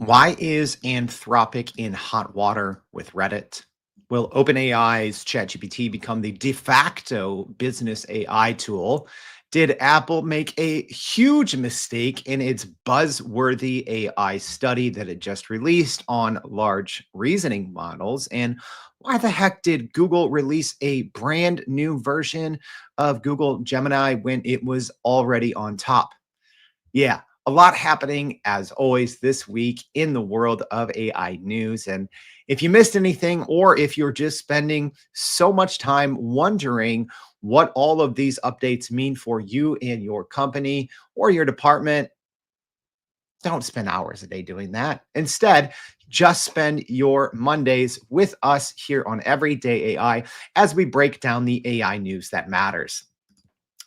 Why is Anthropic in hot water with Reddit? Will OpenAI's ChatGPT become the de facto business AI tool? Did Apple make a huge mistake in its buzzworthy AI study that it just released on large reasoning models? And why the heck did Google release a brand new version of Google Gemini when it was already on top? Yeah, a lot happening as always this week in the world of AI news. And if you missed anything, or if you're just spending so much time wondering what all of these updates mean for you and your company or your department, don't spend hours a day doing that. Instead, just spend your Mondays with us here on Everyday AI as we break down the AI news that matters.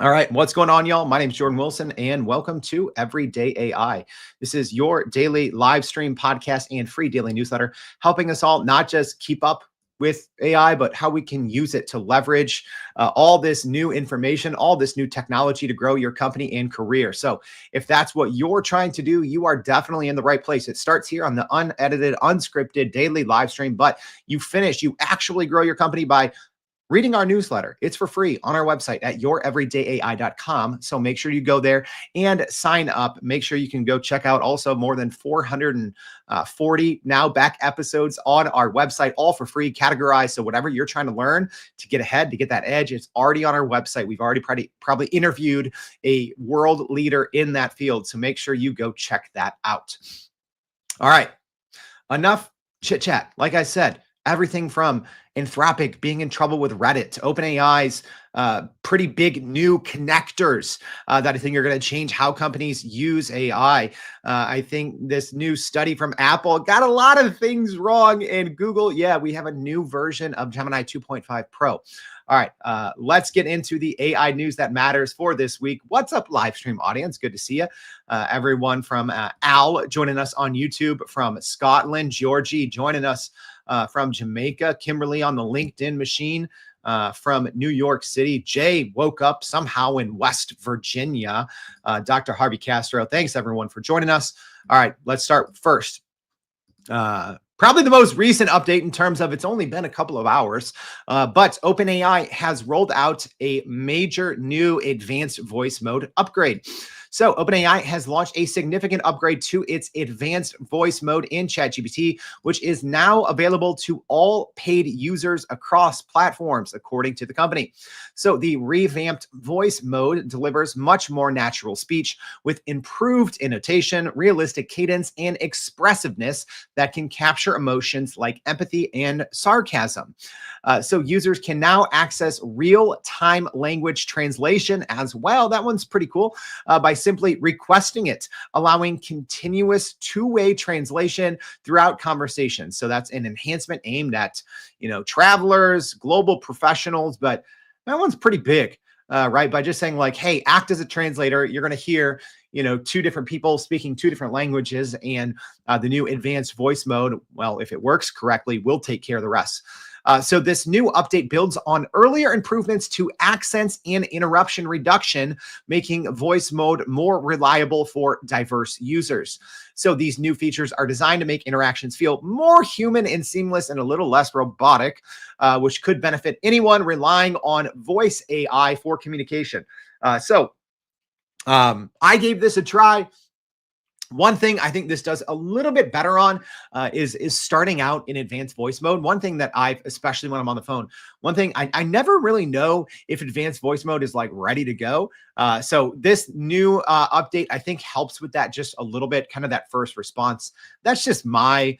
All right, what's going on, y'all? My name is Jordan Wilson, and welcome to Everyday AI. This is your daily live stream podcast and free daily newsletter, helping us all not just keep up with AI, but how we can use it to leverage all this new information, all this new technology to grow your company and career. So if that's what you're trying to do, you are definitely in the right place. It starts here on the unedited, unscripted daily live stream, but you actually grow your company by reading our newsletter. It's for free on our website at youreverydayai.com. So make sure you go there and sign up. Make sure you can go check out also more than 440 now back episodes on our website, all for free, categorized. So whatever you're trying to learn to get ahead, to get that edge, it's already on our website. We've already probably interviewed a world leader in that field. So make sure you go check that out. All right, enough chit chat. Like I said, everything from Anthropic being in trouble with Reddit to OpenAI's pretty big new connectors that I think are going to change how companies use AI. I think this new study from Apple got a lot of things wrong. And Google, yeah, we have a new version of Gemini 2.5 Pro. All right, let's get into the AI news that matters for this week. What's up, live stream audience? Good to see you. Everyone from Al joining us on YouTube, from Scotland, Georgie joining us from Jamaica, Kimberly on the LinkedIn machine, from New York City. Jay woke up somehow in West Virginia. Dr. Harvey Castro, thanks everyone for joining us. All right, let's start first. Probably the most recent update in terms of it's only been a couple of hours, but OpenAI has rolled out a major new advanced voice mode upgrade. So OpenAI has launched a significant upgrade to its advanced voice mode in ChatGPT, which is now available to all paid users across platforms, according to the company. So the revamped voice mode delivers much more natural speech with improved annotation, realistic cadence, and expressiveness that can capture emotions like empathy and sarcasm. So users can now access real-time language translation as well. That one's pretty cool, by simply requesting it, allowing continuous two-way translation throughout conversations. So that's an enhancement aimed at, travelers, global professionals, but that one's pretty big, right? By just saying like, hey, act as a translator, you're going to hear, two different people speaking two different languages, and the new advanced voice mode, well, if it works correctly, will take care of the rest. So this new update builds on earlier improvements to accents and interruption reduction, making voice mode more reliable for diverse users. So these new features are designed to make interactions feel more human and seamless and a little less robotic, which could benefit anyone relying on voice AI for communication. I gave this a try. One thing I think this does a little bit better on is starting out in advanced voice mode. One thing that especially when I'm on the phone, one thing I never really know if advanced voice mode is like ready to go. So this new update, I think, helps with that just a little bit, kind of that first response. That's just my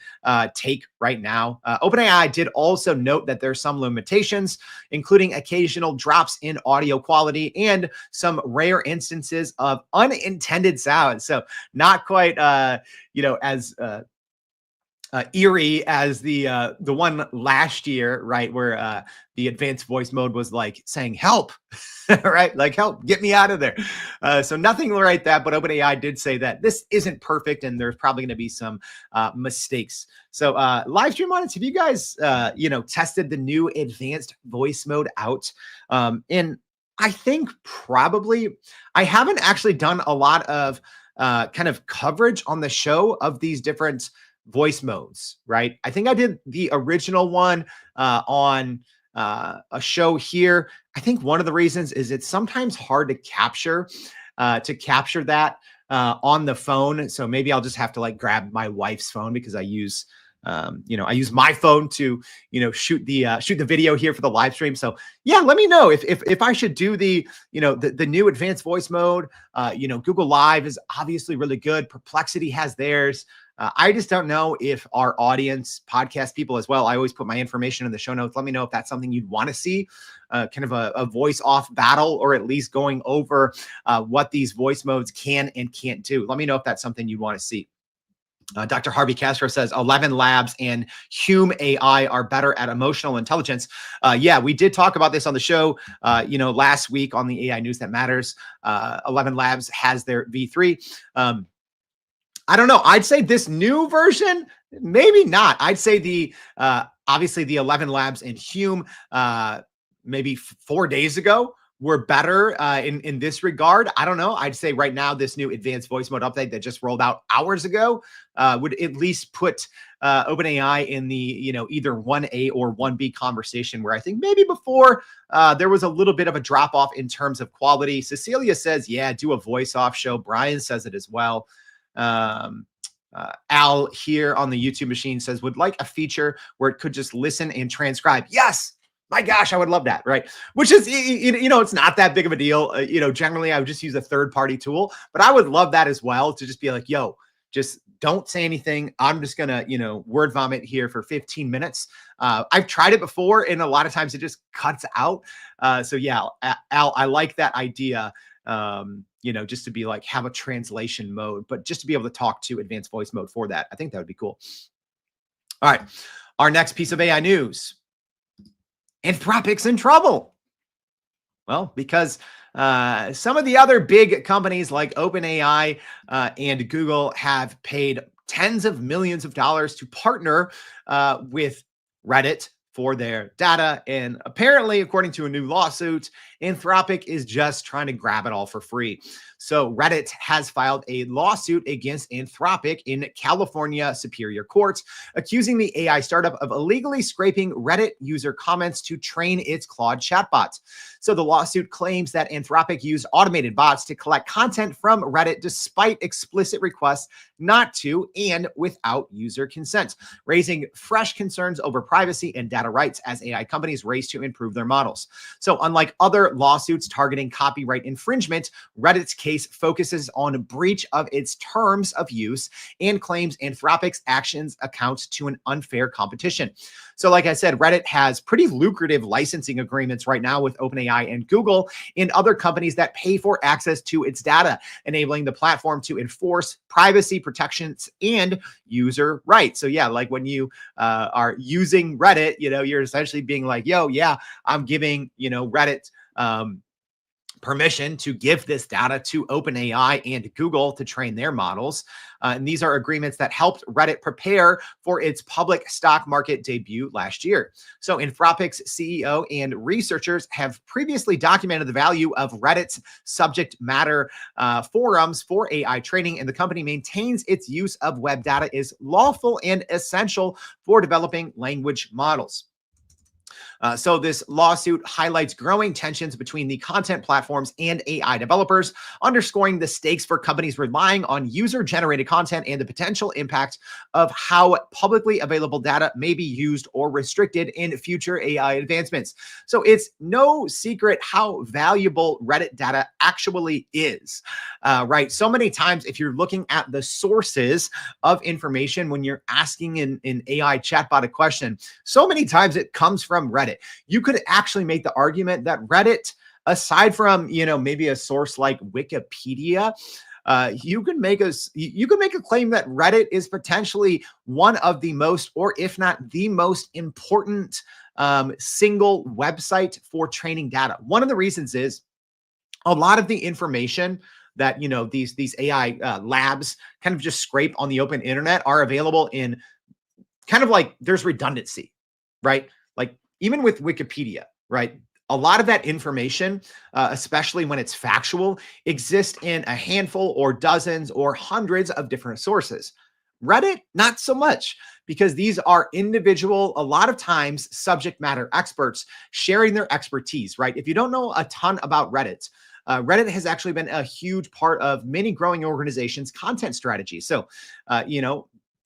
take right now. OpenAI did also note that there's some limitations, including occasional drops in audio quality and some rare instances of unintended sounds. So not quite, as eerie as the one last year, right, where the advanced voice mode was like saying help, right, like help, get me out of there. So nothing like that, but OpenAI did say that this isn't perfect and there's probably going to be some mistakes. So live stream audience, have you guys tested the new advanced voice mode out? And I think probably I haven't actually done a lot of kind of coverage on the show of these different voice modes, right? I think I did the original one on a show here. I think one of the reasons is it's sometimes hard to capture that on the phone. So maybe I'll just have to like grab my wife's phone because I use I use my phone to, shoot the video here for the live stream. So yeah, let me know if I should do the new advanced voice mode. Google Live is obviously really good. Perplexity has theirs. I just don't know if our audience, podcast people as well, I always put my information in the show notes. Let me know if that's something you'd want to see, kind of a voice off battle, or at least going over what these voice modes can and can't do. Let me know if that's something you'd want to see. Dr. Harvey Castro says 11 Labs and Hume AI are better at emotional intelligence. Yeah, we did talk about this on the show, last week on the AI News That Matters. 11 Labs has their V3. I don't know. I'd say this new version, maybe not. I'd say obviously the 11 Labs and Hume, maybe 4 days ago, were better in this regard. I don't know. I'd say right now, this new advanced voice mode update that just rolled out hours ago would at least put OpenAI in the, either 1A or 1B conversation, where I think maybe before there was a little bit of a drop off in terms of quality. Cecilia says, yeah, do a voice off show. Brian says it as well. Al here on the YouTube machine says, would like a feature where it could just listen and transcribe. Yes. My gosh, I would love that, right? Which is, it's not that big of a deal. Generally I would just use a third-party tool, but I would love that as well, to just be like, yo, just don't say anything. I'm just going to, word vomit here for 15 minutes. I've tried it before, and a lot of times it just cuts out. So yeah, Al, I like that idea. Just to be like, have a translation mode, but just to be able to talk to advanced voice mode for that. I think that would be cool. All right. Our next piece of AI news. Anthropic's in trouble. Well, because some of the other big companies like OpenAI and Google have paid tens of millions of dollars to partner with Reddit for their data. And apparently, according to a new lawsuit, Anthropic is just trying to grab it all for free. So Reddit has filed a lawsuit against Anthropic in California Superior Court, accusing the AI startup of illegally scraping Reddit user comments to train its Claude chatbot. So the lawsuit claims that Anthropic used automated bots to collect content from Reddit despite explicit requests not to and without user consent, raising fresh concerns over privacy and data rights as AI companies race to improve their models. So unlike other lawsuits targeting copyright infringement, Reddit's case focuses on a breach of its terms of use and claims Anthropic's actions account to an unfair competition. So like I said, Reddit has pretty lucrative licensing agreements right now with OpenAI and Google and other companies that pay for access to its data, enabling the platform to enforce privacy protections and user rights. So yeah, like when you are using Reddit, you're essentially being like, yo, yeah, I'm giving, Reddit permission to give this data to OpenAI and Google to train their models. And these are agreements that helped Reddit prepare for its public stock market debut last year. So Anthropic's CEO and researchers have previously documented the value of Reddit's subject matter forums for AI training, and the company maintains its use of web data is lawful and essential for developing language models. So this lawsuit highlights growing tensions between the content platforms and AI developers, underscoring the stakes for companies relying on user-generated content and the potential impact of how publicly available data may be used or restricted in future AI advancements. So it's no secret how valuable Reddit data actually is, right? So many times, if you're looking at the sources of information when you're asking an AI chatbot a question, so many times it comes from Reddit. You could actually make the argument that Reddit, aside from, maybe a source like Wikipedia, you can make a claim that Reddit is potentially one of the most, or if not the most important single website for training data. One of the reasons is a lot of the information that, these AI labs kind of just scrape on the open internet are available in kind of like, there's redundancy, right? Like even with Wikipedia, right? a lot of that information, especially when it's factual, exists in a handful or dozens or hundreds of different sources. Reddit, not so much, because these are individual, a lot of times subject matter experts sharing their expertise, right? If you don't know a ton about Reddit, Reddit has actually been a huge part of many growing organizations' content strategy. So,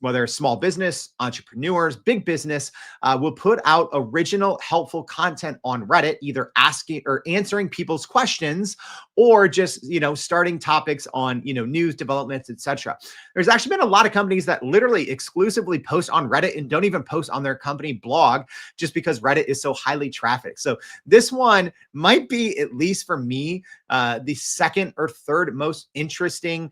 whether small business, entrepreneurs, big business, will put out original, helpful content on Reddit, either asking or answering people's questions, or just starting topics on news developments, etc. There's actually been a lot of companies that literally exclusively post on Reddit and don't even post on their company blog, just because Reddit is so highly trafficked. So this one might be, at least for me, the second or third most interesting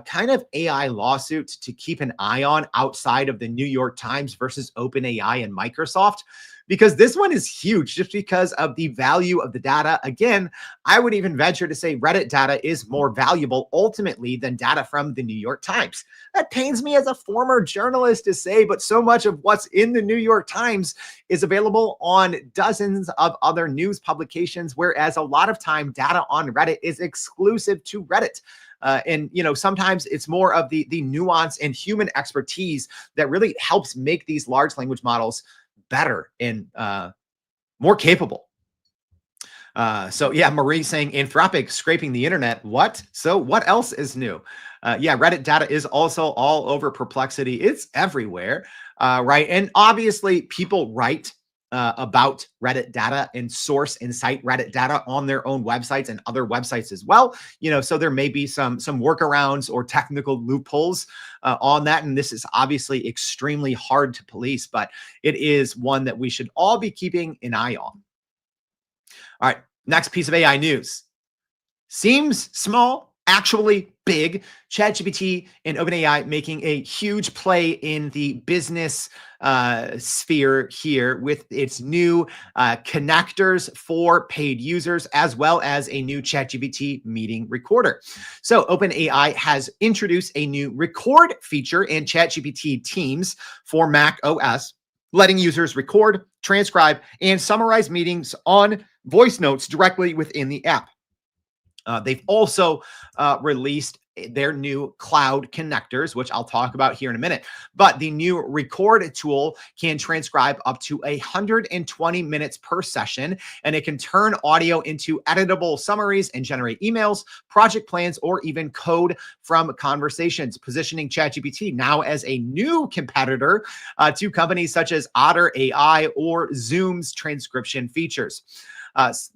kind of AI lawsuit to keep an eye on outside of the New York Times versus OpenAI and Microsoft, because this one is huge just because of the value of the data. Again, I would even venture to say Reddit data is more valuable ultimately than data from the New York Times. That pains me as a former journalist to say, but so much of what's in the New York Times is available on dozens of other news publications, whereas a lot of time data on Reddit is exclusive to Reddit. And sometimes it's more of the nuance and human expertise that really helps make these large language models better and more capable. So yeah, Marie saying Anthropic scraping the internet. What? So what else is new? Yeah, Reddit data is also all over Perplexity. It's everywhere, right? And obviously people write about Reddit data and source and cite Reddit data on their own websites and other websites as well. So there may be some workarounds or technical loopholes on that. And this is obviously extremely hard to police, but it is one that we should all be keeping an eye on. All right, next piece of AI news. Seems small, actually big. ChatGPT and OpenAI making a huge play in the business sphere here with its new connectors for paid users, as well as a new ChatGPT meeting recorder. So OpenAI has introduced a new record feature in ChatGPT Teams for Mac OS, letting users record, transcribe, and summarize meetings on voice notes directly within the app. They've also released their new cloud connectors, which I'll talk about here in a minute. But the new record tool can transcribe up to 120 minutes per session, and it can turn audio into editable summaries and generate emails, project plans, or even code from conversations, positioning ChatGPT now as a new competitor to companies such as Otter AI or Zoom's transcription features.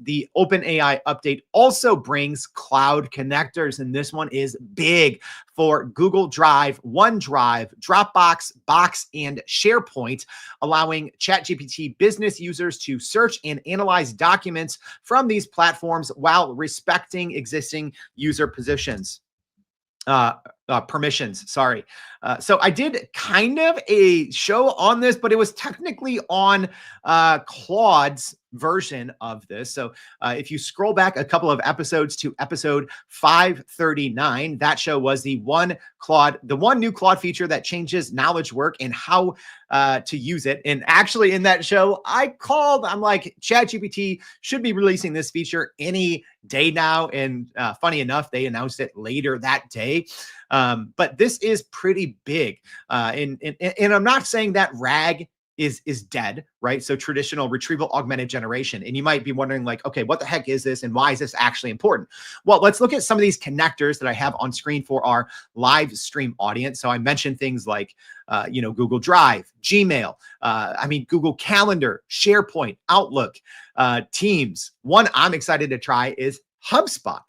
The OpenAI update also brings cloud connectors, and this one is big for Google Drive, OneDrive, Dropbox, Box, and SharePoint, allowing ChatGPT business users to search and analyze documents from these platforms while respecting existing user permissions. Sorry. So I did kind of a show on this, but it was technically on Claude's version of this. So if you scroll back a couple of episodes to episode 539, that show was the one new Claude feature that changes knowledge work and how to use it. And actually in that show, I'm like, ChatGPT should be releasing this feature any day now. And funny enough, they announced it later that day. But this is pretty big. And I'm not saying that RAG is dead, right? So traditional retrieval augmented generation. And you might be wondering like, okay, what the heck is this? And why is this actually important? Well, let's look at some of these connectors that I have on screen for our live stream audience. So I mentioned things like, Google Drive, Gmail, Google Calendar, SharePoint, Outlook, Teams. One I'm excited to try is HubSpot.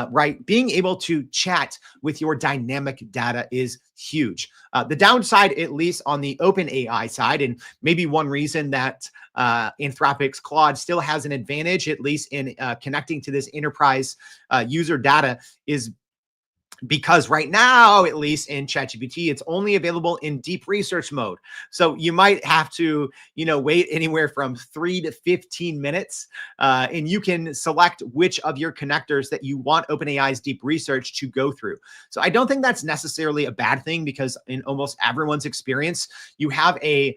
Right? Being able to chat with your dynamic data is huge. The downside, at least on the OpenAI side, and maybe one reason that Anthropic's Claude still has an advantage, at least in connecting to this enterprise user data, is because right now, at least in ChatGPT, it's only available in deep research mode. So you might have to, wait anywhere from 3 to 15 minutes, and you can select which of your connectors that you want OpenAI's deep research to go through. So I don't think that's necessarily a bad thing, because in almost everyone's experience, you have a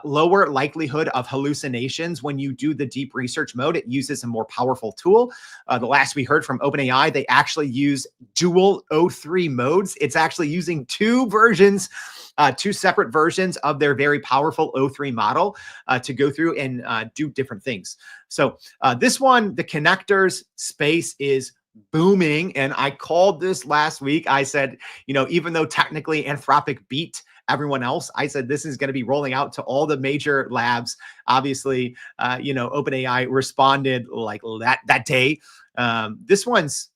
lower likelihood of hallucinations when you do the deep research mode. It uses a more powerful tool. The last we heard from OpenAI, they actually use dual O3 modes. It's actually using two versions, two separate versions of their very powerful O3 model to go through and do different things. So this one, the connectors space is booming. And I called this last week. I said, even though technically Anthropic beat everyone else, I said this is going to be rolling out to all the major labs. Obviously, OpenAI responded like that day. This one's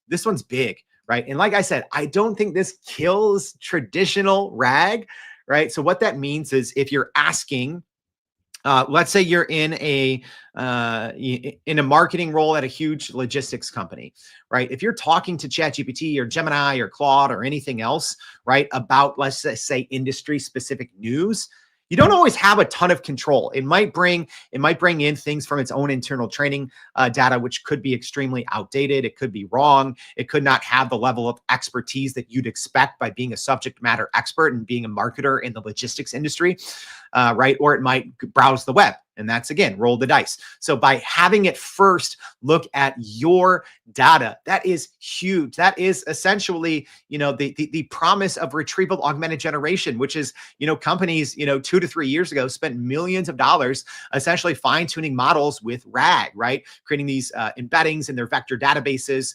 big, right? And like I said, I don't think this kills traditional RAG, right? So what that means is if you're asking, let's say you're in a marketing role at a huge logistics company, right? If you're talking to ChatGPT or Gemini or Claude or anything else, right, about, let's say, industry specific news, you don't always have a ton of control. It might bring in things from its own internal training data, which could be extremely outdated. It could be wrong. It could not have the level of expertise that you'd expect by being a subject matter expert and being a marketer in the logistics industry, right? Or it might browse the web. And that's, again, roll the dice. So by having it first look at your data, that is huge. That is essentially, the promise of retrieval augmented generation, which is, companies, 2 to 3 years ago spent millions of dollars essentially fine tuning models with RAG, right? Creating these embeddings in their vector databases,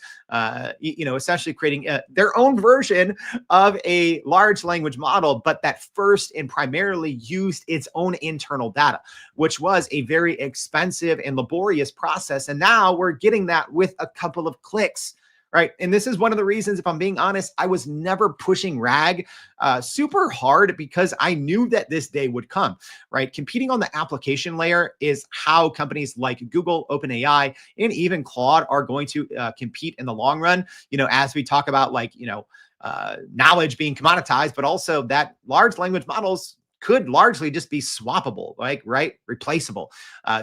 essentially creating their own version of a large language model, but that first and primarily used its own internal data, which was a very expensive and laborious process. And now we're getting that with a couple of clicks, right? And this is one of the reasons, if I'm being honest, I was never pushing RAG super hard because I knew that this day would come, right? Competing on the application layer is how companies like Google, OpenAI, and even Claude are going to compete in the long run, as we talk about knowledge being commoditized, but also that large language models could largely just be swappable, right? Replaceable.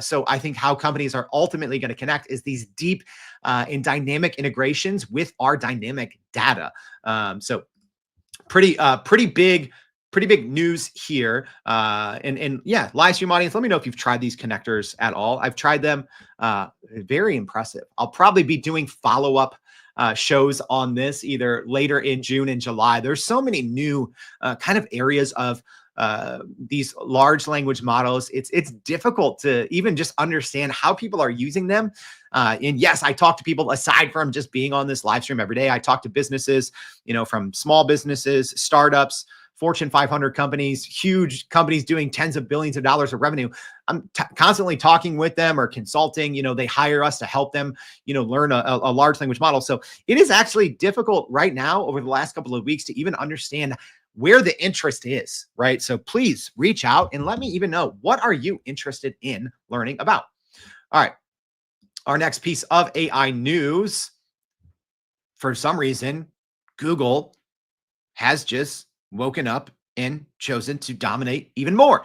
So I think how companies are ultimately going to connect is these deep and dynamic integrations with our dynamic data. So pretty big news here. And yeah, live stream audience, let me know if you've tried these connectors at all. I've tried them. Very impressive. I'll probably be doing follow-up shows on this either later in June and July. There's so many new kind of areas of these large language models. It's difficult to even just understand how people are using them. And yes, I talk to people aside from just being on this live stream every day. I talk to businesses, from small businesses, startups, Fortune 500 companies, huge companies doing tens of billions of dollars of revenue. I'm constantly talking with them or consulting. They hire us to help them, learn a large language model. So it is actually difficult right now over the last couple of weeks to even understand where the interest is, right? So please reach out and let me even know, what are you interested in learning about? All right. Our next piece of AI news, for some reason, Google has just woken up and chosen to dominate even more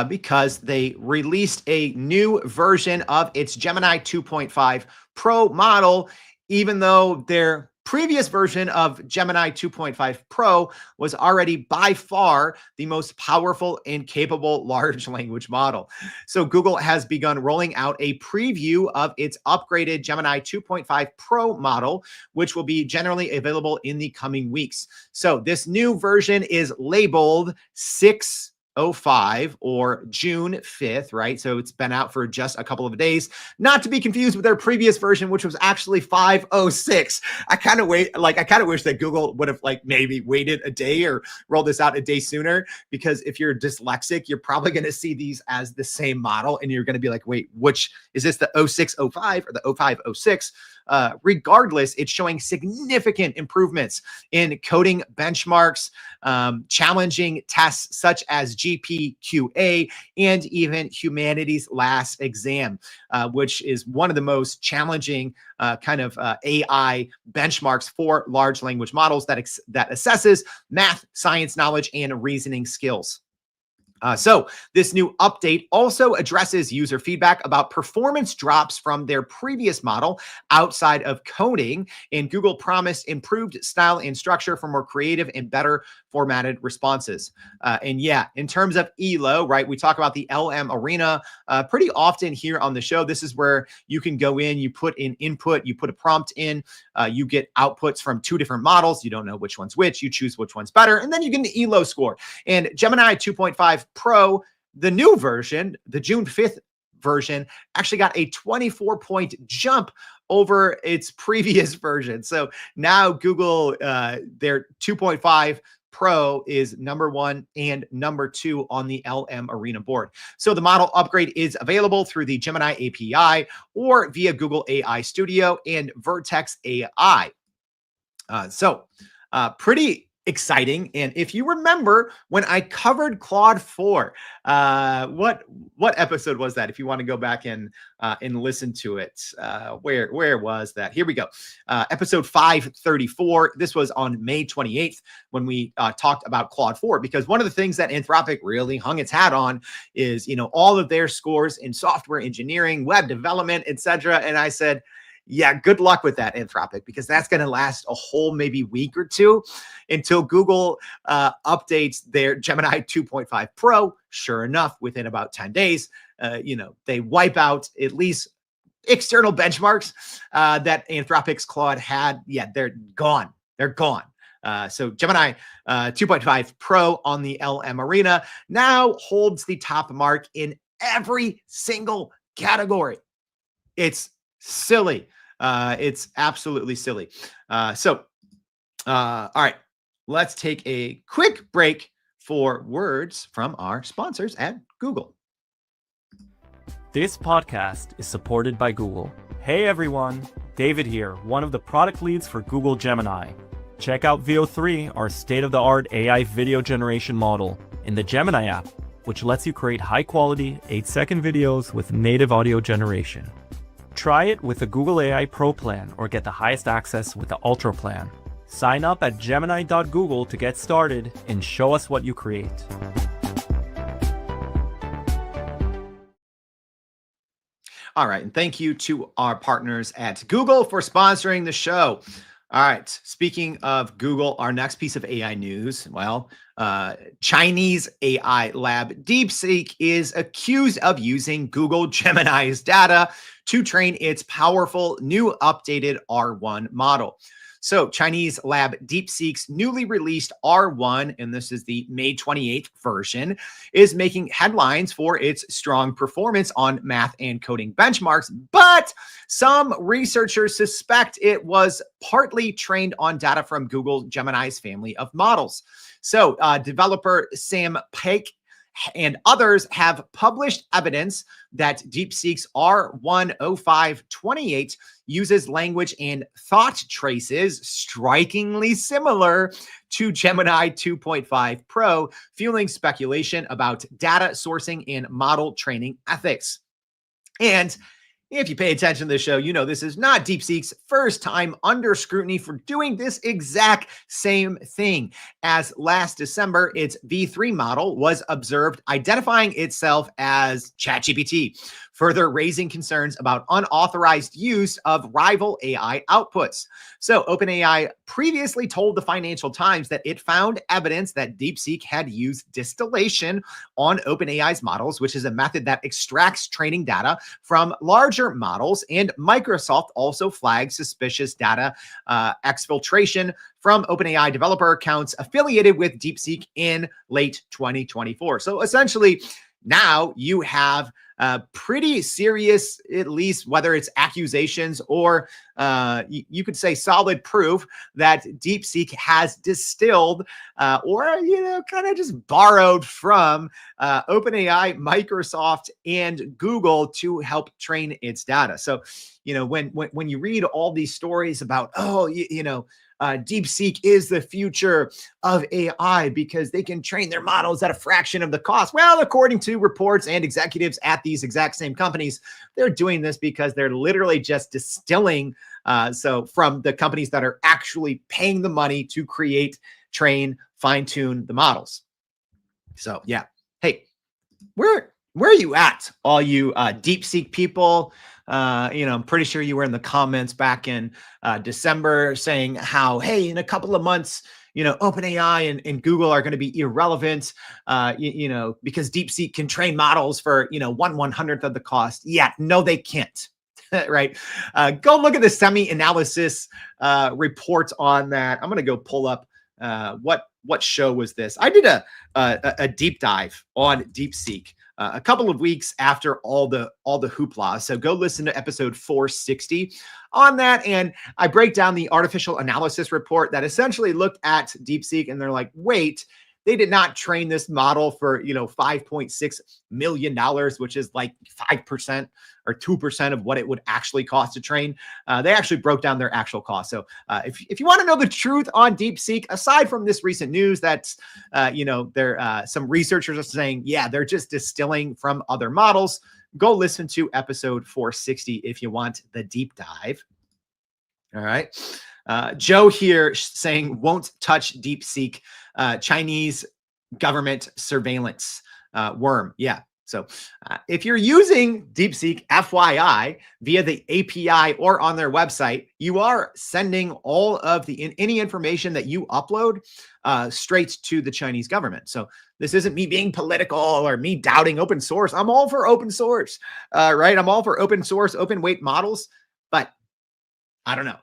because they released a new version of its Gemini 2.5 Pro model, even though their previous version of Gemini 2.5 Pro was already by far the most powerful and capable large language model. So Google has begun rolling out a preview of its upgraded Gemini 2.5 Pro model, which will be generally available in the coming weeks. So this new version is labeled 6.05 or June 5th, right? So it's been out for just a couple of days, not to be confused with their previous version, which was actually 5.06. I kind of wish that Google would have maybe waited a day or rolled this out a day sooner, because if you're dyslexic, you're probably going to see these as the same model and you're going to be like, wait, which is this, the 0605 or the 0506? Regardless, it's showing significant improvements in coding benchmarks, challenging tests such as GPQA, and even humanities last exam, which is one of the most challenging AI benchmarks for large language models that assesses math, science knowledge, and reasoning skills. So this new update also addresses user feedback about performance drops from their previous model outside of coding. And Google promised improved style and structure for more creative and better formatted responses. And yeah, in terms of ELO, right, we talk about the LM Arena pretty often here on the show. This is where you can go in, you put in input, you put a prompt in, you get outputs from two different models. You don't know which one's which, you choose which one's better, and then you get an ELO score. And Gemini 2.5 Pro, the new version, the June 5th version, actually got a 24-point jump over its previous version. So now Google, their 2.5 Pro is number 1 and number 2 on the LM Arena board. So the model upgrade is available through the Gemini API or via Google AI Studio and Vertex AI. Pretty exciting. And if you remember when I covered Claude 4, what episode was that? If you want to go back and listen to it, where was that? Here we go. Episode 534. This was on May 28th when we talked about Claude 4, because one of the things that Anthropic really hung its hat on is, all of their scores in software engineering, web development, etc. And I said, yeah, good luck with that, Anthropic, because that's going to last a whole maybe week or two until Google updates their Gemini 2.5 Pro. Sure enough, within about 10 days, they wipe out at least external benchmarks that Anthropic's Claude had. Yeah, they're gone. They're gone. So Gemini 2.5 Pro on the LM Arena now holds the top mark in every single category. It's silly. It's absolutely silly. All right, let's take a quick break for words from our sponsors at Google. This podcast is supported by Google. Hey everyone, David here, one of the product leads for Google Gemini. Check out VO3, our state-of-the-art AI video generation model, in the Gemini app, which lets you create high-quality, 8-second videos with native audio generation. Try it with the Google AI Pro plan or get the highest access with the Ultra plan. Sign up at gemini.google to get started and show us what you create. All right, and thank you to our partners at Google for sponsoring the show. All right, speaking of Google, our next piece of AI news, Chinese AI lab DeepSeek is accused of using Google Gemini's data to train its powerful new updated R1 model. So Chinese lab DeepSeek's newly released R1, and this is the May 28th version, is making headlines for its strong performance on math and coding benchmarks. But some researchers suspect it was partly trained on data from Google Gemini's family of models. So developer Sam Pike and others have published evidence that DeepSeek's R10528 uses language and thought traces strikingly similar to Gemini 2.5 Pro, fueling speculation about data sourcing and model training ethics. And if you pay attention to the show, you know this is not DeepSeek's first time under scrutiny for doing this exact same thing. As last December, its V3 model was observed identifying itself as ChatGPT, further raising concerns about unauthorized use of rival AI outputs. So OpenAI previously told the Financial Times that it found evidence that DeepSeek had used distillation on OpenAI's models, which is a method that extracts training data from larger models, and Microsoft also flagged suspicious data exfiltration from OpenAI developer accounts affiliated with DeepSeek in late 2024. So essentially, now you have pretty serious, at least whether it's accusations or you could say solid proof that DeepSeek has distilled or, kind of just borrowed from OpenAI, Microsoft, and Google to help train its data. So, when you read all these stories about, DeepSeek is the future of AI because they can train their models at a fraction of the cost. Well, according to reports and executives at these exact same companies, they're doing this because they're literally just distilling from the companies that are actually paying the money to create, train, fine-tune the models. So yeah. Hey, where are you at, all you DeepSeek people? I'm pretty sure you were in the comments back in December saying how, hey, in a couple of months, OpenAI and Google are going to be irrelevant, because DeepSeek can train models for, 1/100th of the cost. Yeah, no, they can't. Right. Go look at the semi-analysis report on that. I'm going to go pull up what show was this. I did a deep dive on DeepSeek a couple of weeks after all the hoopla. So go listen to episode 460 on that. And I break down the artificial analysis report that essentially looked at DeepSeek, and they're like, wait, they did not train this model for, $5.6 million, which is like 5% or 2% of what it would actually cost to train. They actually broke down their actual cost. So if you want to know the truth on DeepSeek, aside from this recent news that's, some researchers are saying, yeah, they're just distilling from other models, go listen to episode 460 if you want the deep dive. All right. Joe here saying won't touch DeepSeek, Chinese government surveillance worm. Yeah. So if you're using DeepSeek, FYI, via the API or on their website, you are sending all of any information that you upload straight to the Chinese government. So this isn't me being political or me doubting open source. I'm all for open source, right? I'm all for open source, open weight models, but I don't know.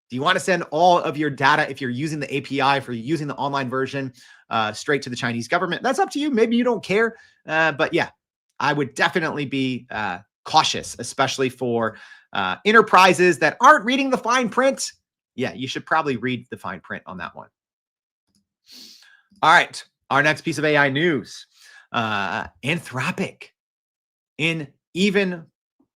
Do you want to send all of your data, if you're using the API, for using the online version, straight to the Chinese government? That's up to you. Maybe you don't care. But yeah, I would definitely be cautious, especially for enterprises that aren't reading the fine print. Yeah, you should probably read the fine print on that one. All right. Our next piece of AI news, Anthropic in even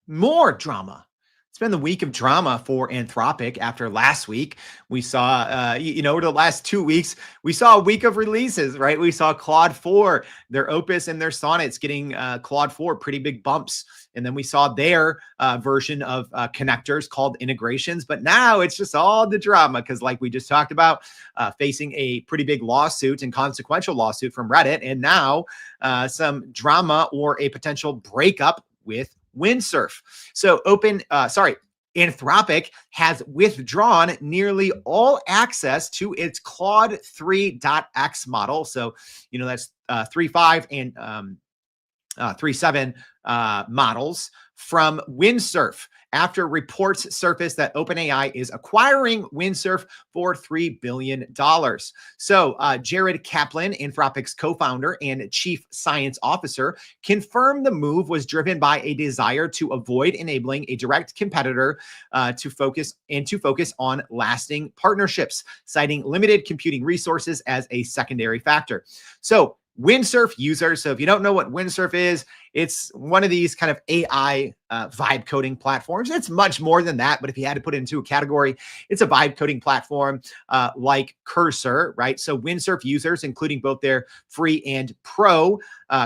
more drama. It's been the week of drama for Anthropic after last week. We saw, over the last 2 weeks, we saw a week of releases, right? We saw Claude 4, their Opus and their Sonnets getting Claude 4 pretty big bumps. And then we saw their version of connectors called integrations. But now it's just all the drama because, like we just talked about, facing a pretty big lawsuit and consequential lawsuit from Reddit. And now some drama or a potential breakup with Windsurf. So Anthropic has withdrawn nearly all access to its Claude 3.x model. So, that's 3.5 and 3.7 models from Windsurf after reports surfaced that OpenAI is acquiring Windsurf for $3 billion. So Jared Kaplan, Anthropic's co-founder and chief science officer, confirmed the move was driven by a desire to avoid enabling a direct competitor to focus on lasting partnerships, citing limited computing resources as a secondary factor. So Windsurf users. So if you don't know what Windsurf is, it's one of these kind of AI vibe coding platforms. It's much more than that, but if you had to put it into a category, it's a vibe coding platform like Cursor, right? So Windsurf users, including both their free and pro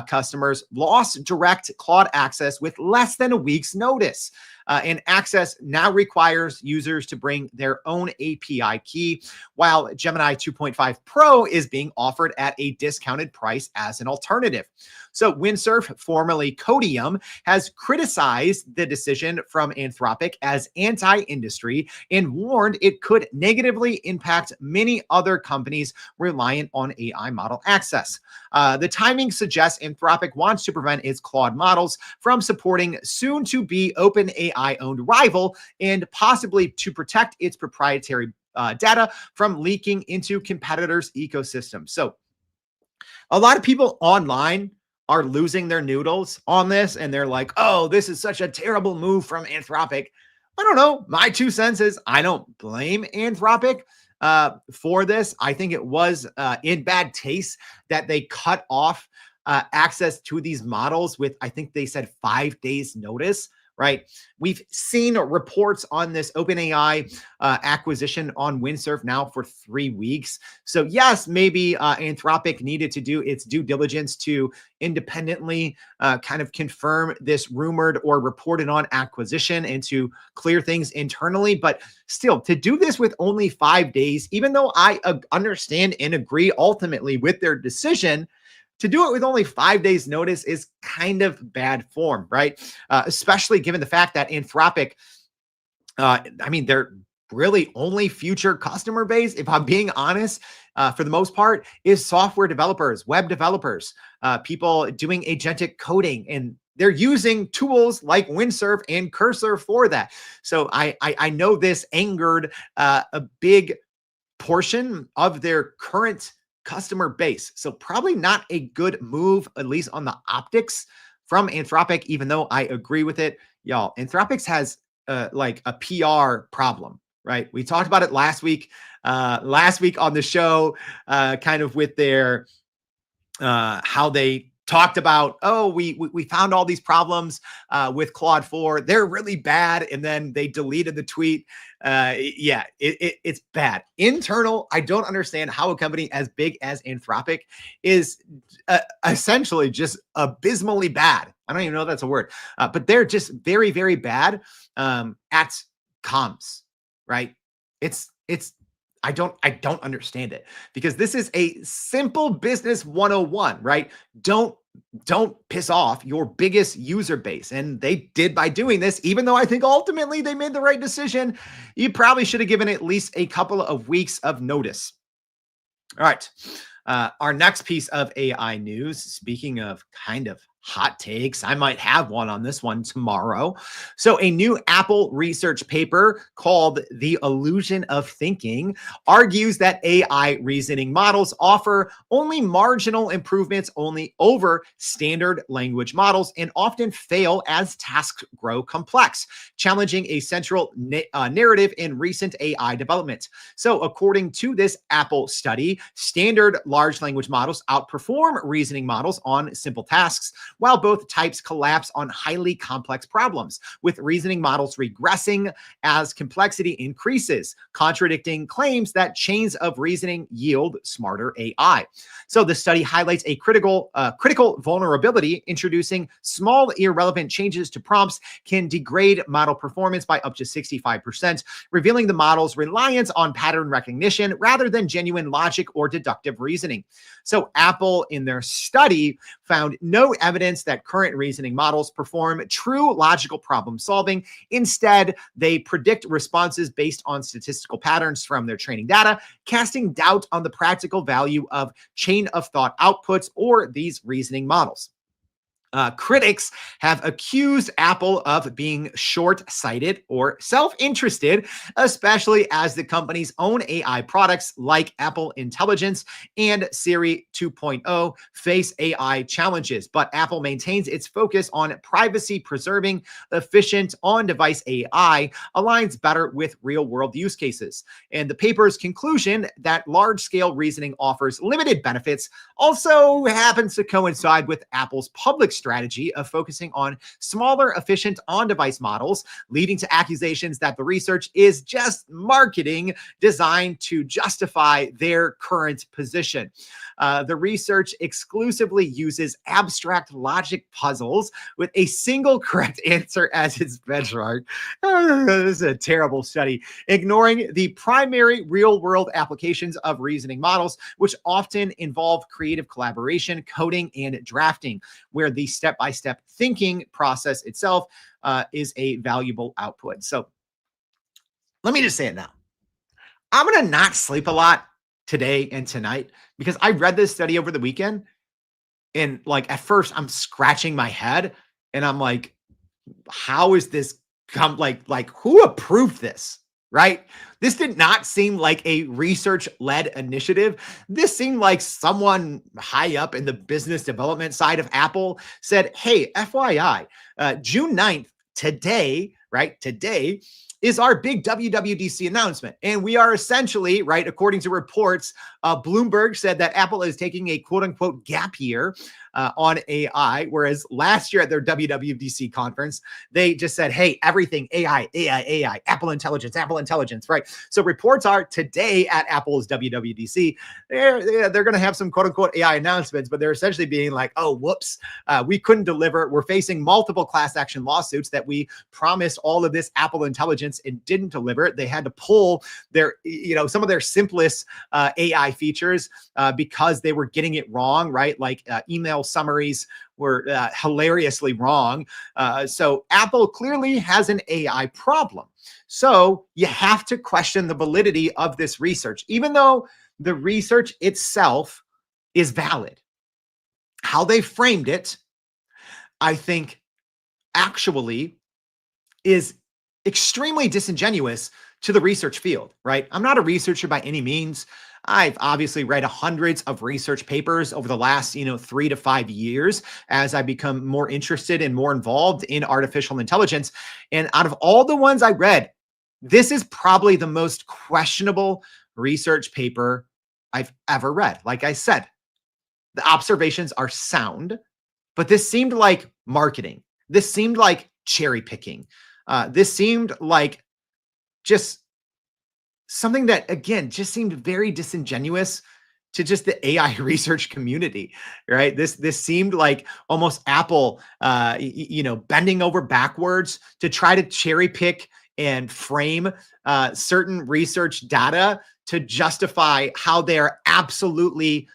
customers, lost direct Claude access with less than a week's notice. And access now requires users to bring their own API key, while Gemini 2.5 Pro is being offered at a discounted price as an alternative. So Windsurf, formerly Codium, has criticized the decision from Anthropic as anti-industry and warned it could negatively impact many other companies reliant on AI model access. The timing suggests Anthropic wants to prevent its Claude models from supporting soon-to-be OpenAI-owned rival and possibly to protect its proprietary data from leaking into competitors' ecosystems. So a lot of people online are losing their noodles on this, and they're like, oh, this is such a terrible move from Anthropic. I don't know. My 2 cents is I don't blame Anthropic for this. I think it was in bad taste that they cut off access to these models with, I think they said 5 days notice, right? We've seen reports on this OpenAI acquisition on Windsurf now for 3 weeks. So yes, maybe Anthropic needed to do its due diligence to independently kind of confirm this rumored or reported on acquisition and to clear things internally. But still, to do this with only 5 days, even though I understand and agree ultimately with their decision, to do it with only 5 days notice is kind of bad form, right? Especially given the fact that Anthropic, their really only future customer base, if I'm being honest, for the most part, is software developers, web developers, people doing agentic coding, and they're using tools like Windsurf and Cursor for that. So I know this angered a big portion of their current customer base. So probably not a good move, at least on the optics from Anthropic, even though I agree with it. Y'all, Anthropic has like a PR problem, right? We talked about it last week on the show, kind of with their how they talked about, oh, we found all these problems with Claude 4. They're really bad. And then they deleted the tweet. It's bad. Internal, I don't understand how a company as big as Anthropic is essentially just abysmally bad. I don't even know if that's a word, but they're just very, very bad at comms, right? I don't understand it, because this is a simple business 101, right? Don't piss off your biggest user base. And they did by doing this, even though I think ultimately they made the right decision. You probably should have given at least a couple of weeks of notice. All right. Our next piece of AI news, speaking of kind of hot takes, I might have one on this one tomorrow. So a new Apple research paper called The Illusion of Thinking argues that AI reasoning models offer only marginal improvements only over standard language models and often fail as tasks grow complex, challenging a central narrative in recent AI development. So according to this Apple study, standard large language models outperform reasoning models on simple tasks, while both types collapse on highly complex problems, with reasoning models regressing as complexity increases, contradicting claims that chains of reasoning yield smarter AI. So the study highlights a critical vulnerability. Introducing small irrelevant changes to prompts can degrade model performance by up to 65%, revealing the model's reliance on pattern recognition rather than genuine logic or deductive reasoning. So Apple, in their study, found no evidence that current reasoning models perform true logical problem solving. Instead, they predict responses based on statistical patterns from their training data, casting doubt on the practical value of chain of thought outputs or these reasoning models. Critics have accused Apple of being short-sighted or self-interested, especially as the company's own AI products like Apple Intelligence and Siri 2.0 face AI challenges. But Apple maintains its focus on privacy-preserving, efficient on-device AI aligns better with real-world use cases. And the paper's conclusion that large-scale reasoning offers limited benefits also happens to coincide with Apple's public strategy of focusing on smaller, efficient on-device models, leading to accusations that the research is just marketing designed to justify their current position. The research exclusively uses abstract logic puzzles with a single correct answer as its benchmark. This is a terrible study, ignoring the primary real-world applications of reasoning models, which often involve creative collaboration, coding, and drafting, where the step-by-step thinking process itself is a valuable output. So let me just say it now. I'm going to not sleep a lot today and tonight because I read this study over the weekend, and like at first I'm scratching my head and I'm like, how is this come, like who approved this? Right? This did not seem like a research-led initiative. This seemed like someone high up in the business development side of Apple said, hey, FYI, June 9th, today, right? Today is our big WWDC announcement. And we are essentially, right, according to reports, Bloomberg said that Apple is taking a quote unquote gap year on AI, whereas last year at their WWDC conference, they just said, hey, everything AI, Apple Intelligence, right? So reports are today at Apple's WWDC, they're going to have some quote unquote AI announcements, but they're essentially being like, oh, whoops, we couldn't deliver. We're facing multiple class action lawsuits that we promised all of this Apple Intelligence and didn't deliver it. They had to pull their, some of their simplest AI features because they were getting it wrong, right? Like email summaries were hilariously wrong. So Apple clearly has an AI problem. So you have to question the validity of this research, even though the research itself is valid. How they framed it, I think, actually is extremely disingenuous to the research field, right? I'm not a researcher by any means. I've obviously read hundreds of research papers over the last, 3 to 5 years as I become more interested and more involved in artificial intelligence. And out of all the ones I read, this is probably the most questionable research paper I've ever read. Like I said, the observations are sound, but this seemed like marketing. This seemed like cherry picking. This seemed like just something that, again, just seemed very disingenuous to just the AI research community, right? This seemed like almost Apple, bending over backwards to try to cherry pick and frame certain research data to justify how they're absolutely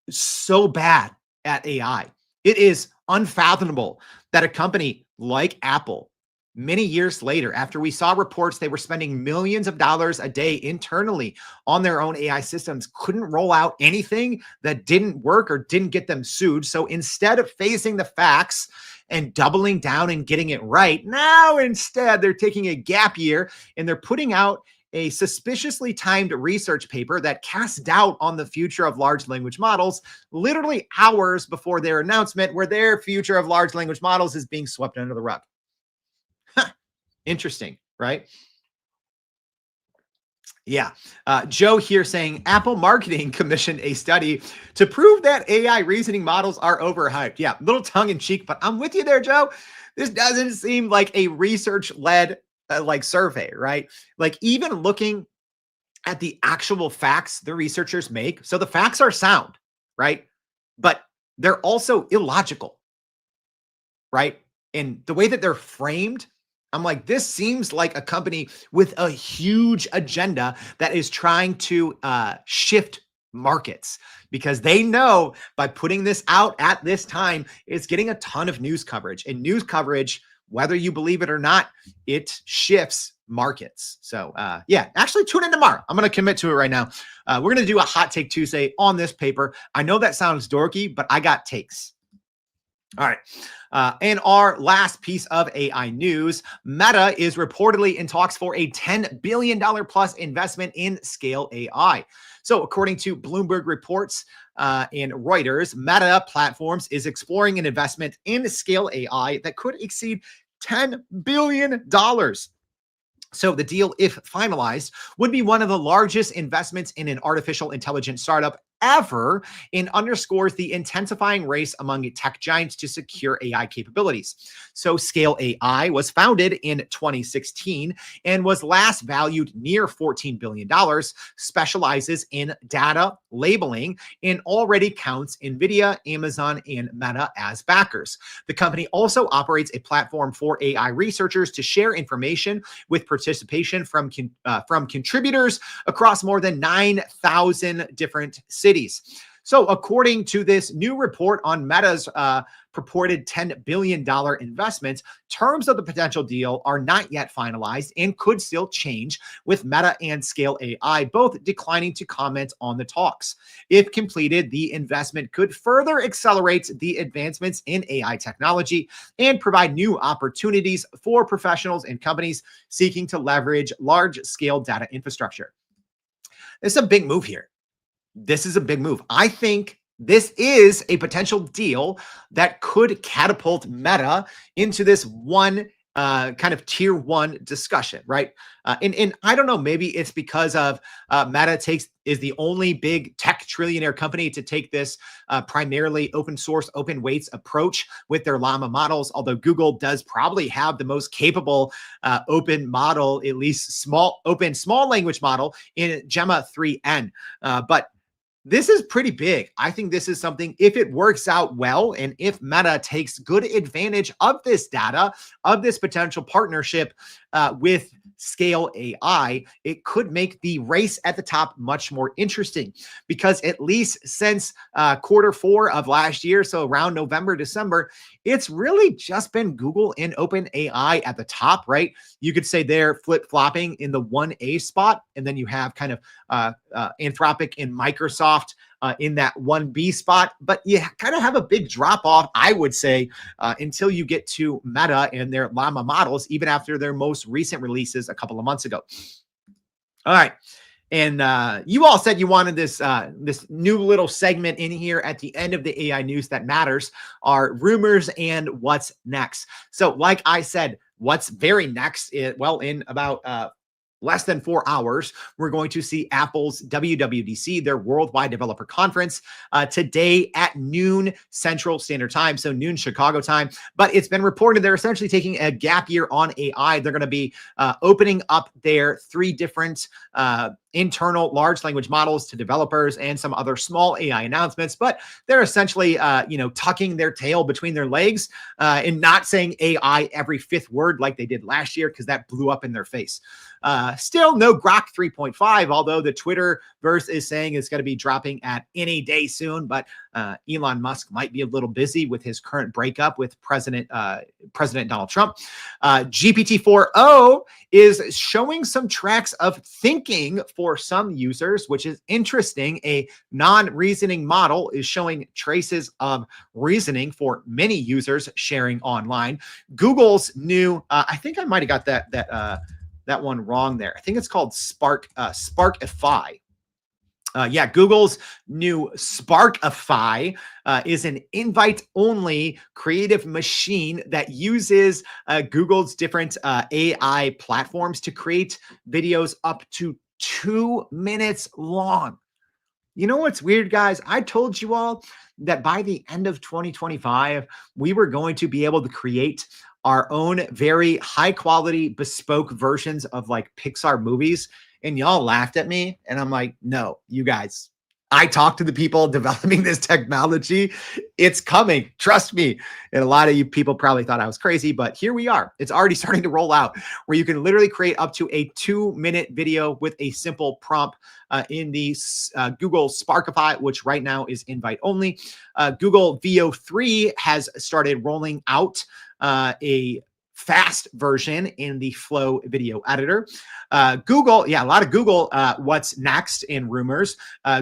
so bad at AI. It is unfathomable that a company like Apple, many years later, after we saw reports they were spending millions of dollars a day internally on their own AI systems, couldn't roll out anything that didn't work or didn't get them sued. So instead of facing the facts and doubling down and getting it right, now instead they're taking a gap year and they're putting out a suspiciously timed research paper that casts doubt on the future of large language models, literally hours before their announcement where their future of large language models is being swept under the rug. Interesting, right? Yeah. Joe here saying Apple marketing commissioned a study to prove that AI reasoning models are overhyped. Yeah, little tongue in cheek, but I'm with you there, Joe. This doesn't seem like a research-led survey, right? Like even looking at the actual facts the researchers make. So the facts are sound, right? But they're also illogical, right? And the way that they're framed, I'm like, this seems like a company with a huge agenda that is trying to shift markets because they know by putting this out at this time, it's getting a ton of news coverage. And news coverage, whether you believe it or not, it shifts markets. So yeah, actually tune in tomorrow. I'm going to commit to it right now. We're going to do a hot take Tuesday on this paper. I know that sounds dorky, but I got takes. All right. And our last piece of AI news, Meta is reportedly in talks for a $10 billion plus investment in Scale AI. So according to Bloomberg reports and Reuters, Meta Platforms is exploring an investment in Scale AI that could exceed $10 billion. So the deal, if finalized, would be one of the largest investments in an artificial intelligence startup ever and underscores the intensifying race among tech giants to secure AI capabilities. So Scale AI was founded in 2016 and was last valued near $14 billion, specializes in data labeling, and already counts NVIDIA, Amazon, and Meta as backers. The company also operates a platform for AI researchers to share information with participation from contributors across more than 9,000 different cities. So according to this new report on Meta's purported $10 billion investment, terms of the potential deal are not yet finalized and could still change, with Meta and Scale AI both declining to comment on the talks. If completed, the investment could further accelerate the advancements in AI technology and provide new opportunities for professionals and companies seeking to leverage large-scale data infrastructure. It's a big move here. This is a big move. I think this is a potential deal that could catapult Meta into this one kind of tier one discussion, right? And I don't know, maybe it's because of Meta is the only big tech trillionaire company to take this primarily open source, open weights approach with their Llama models, although Google does probably have the most capable open model, at least small language model in Gemma 3N. But this is pretty big. I think this is something, if it works out well, and if Meta takes good advantage of this data, of this potential partnership with scale AI, it could make the race at the top much more interesting, because at least since Q4 of last year, so around November, December, it's really just been Google and OpenAI at the top, right? You could say they're flip-flopping in the 1A spot, and then you have kind of Anthropic and Microsoft in that 1B spot. But you kind of have a big drop-off, I would say, until you get to Meta and their Llama models, even after their most recent releases a couple of months ago. All right. And you all said you wanted this this new little segment in here at the end of the AI news that matters, are rumors and what's next. So like I said, what's very next is, well, in about less than 4 hours, we're going to see Apple's WWDC, their Worldwide Developer Conference, today at noon Central Standard Time, so noon Chicago time. But it's been reported they're essentially taking a gap year on AI. They're going to be opening up their 3 different internal large language models to developers and some other small AI announcements, but they're essentially, tucking their tail between their legs and not saying AI every 5th word like they did last year, because that blew up in their face. Still no Grok 3.5, although the Twitterverse is saying it's going to be dropping at any day soon. But Elon Musk might be a little busy with his current breakup with President Donald Trump. GPT-4o is showing some tracks of thinking for some users, which is interesting. A non-reasoning model is showing traces of reasoning for many users sharing online. Google's new, I think I might have got that one wrong there. I think it's called Sparkify. Google's new Sparkify is an invite-only creative machine that uses Google's different AI platforms to create videos up to 2 minutes long. You know what's weird, guys? I told you all that by the end of 2025, we were going to be able to create our own very high-quality, bespoke versions of like Pixar movies. And y'all laughed at me. And I'm like, no, you guys, I talked to the people developing this technology. It's coming. Trust me. And a lot of you people probably thought I was crazy, but here we are. It's already starting to roll out, where you can literally create up to a 2-minute video with a simple prompt in the Google Sparkify, which right now is invite only. Google VO3 has started rolling out a fast version in the Flow video editor. Google, a lot of Google, what's next in rumors.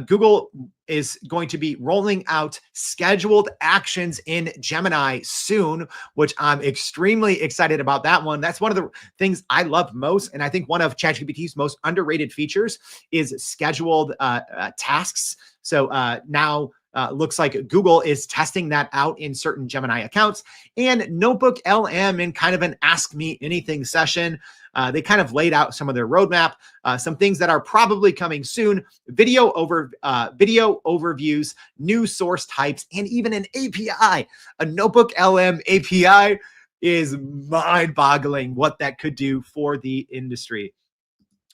Google is going to be rolling out scheduled actions in Gemini soon, which I'm extremely excited about that one. That's one of the things I love most. And I think one of ChatGPT's most underrated features is scheduled tasks. So now looks like Google is testing that out in certain Gemini accounts. And Notebook LM, in kind of an Ask Me Anything session, they kind of laid out some of their roadmap, some things that are probably coming soon: video overviews, new source types, and even an API. A Notebook LM API is mind-boggling what that could do for the industry.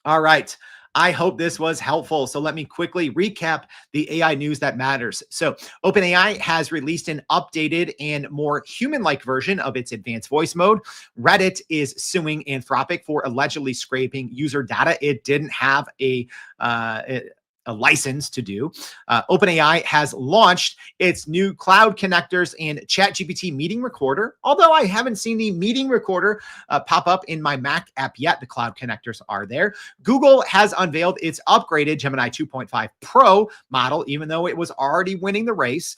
All right. I hope this was helpful. So let me quickly recap the AI news that matters. So OpenAI has released an updated and more human-like version of its advanced voice mode. Reddit is suing Anthropic for allegedly scraping user data it didn't have a license to do. OpenAI has launched its new cloud connectors and ChatGPT meeting recorder. Although I haven't seen the meeting recorder pop up in my Mac app yet, the cloud connectors are there. Google has unveiled its upgraded Gemini 2.5 Pro model, even though it was already winning the race.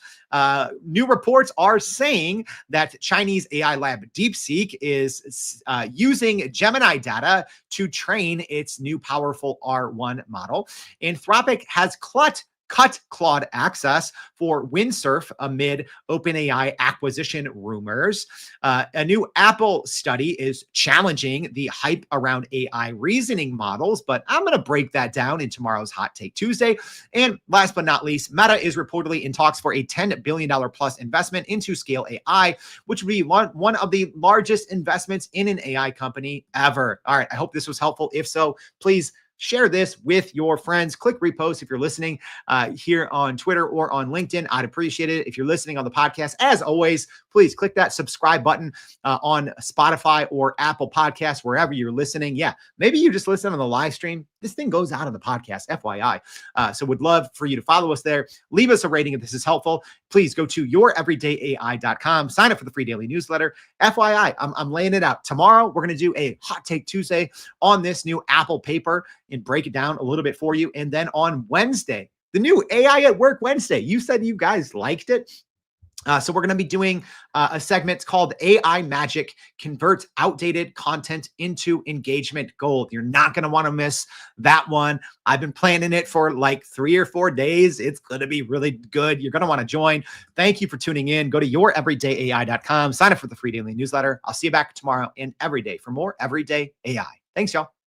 New reports are saying that Chinese AI lab DeepSeek is using Gemini data to train its new powerful R1 model. Anthropic has cut Claude access for Windsurf amid OpenAI acquisition rumors. A new Apple study is challenging the hype around AI reasoning models, but I'm going to break that down in tomorrow's Hot Take Tuesday. And last but not least, Meta is reportedly in talks for a $10 billion plus investment into Scale AI, which would be one of the largest investments in an AI company ever. All right, I hope this was helpful. If so, please share this with your friends. Click repost if you're listening here on Twitter or on LinkedIn. I'd appreciate it. If you're listening on the podcast, as always, please click that subscribe button on Spotify or Apple Podcasts, wherever you're listening. Yeah, maybe you just listen on the live stream. This thing goes out on the podcast, FYI. So would love for you to follow us there. Leave us a rating if this is helpful. Please go to youreverydayai.com. Sign up for the free daily newsletter. FYI, I'm laying it out. Tomorrow, we're going to do a Hot Take Tuesday on this new Apple paper and break it down a little bit for you. And then on Wednesday, the new AI at Work Wednesday. You said you guys liked it. So we're going to be doing a segment called AI Magic Converts Outdated Content into Engagement Gold. You're not going to want to miss that one. I've been planning it for like 3 or 4 days. It's going to be really good. You're going to want to join. Thank you for tuning in. Go to youreverydayai.com. Sign up for the free daily newsletter. I'll see you back tomorrow and every day for more Everyday AI. Thanks, y'all.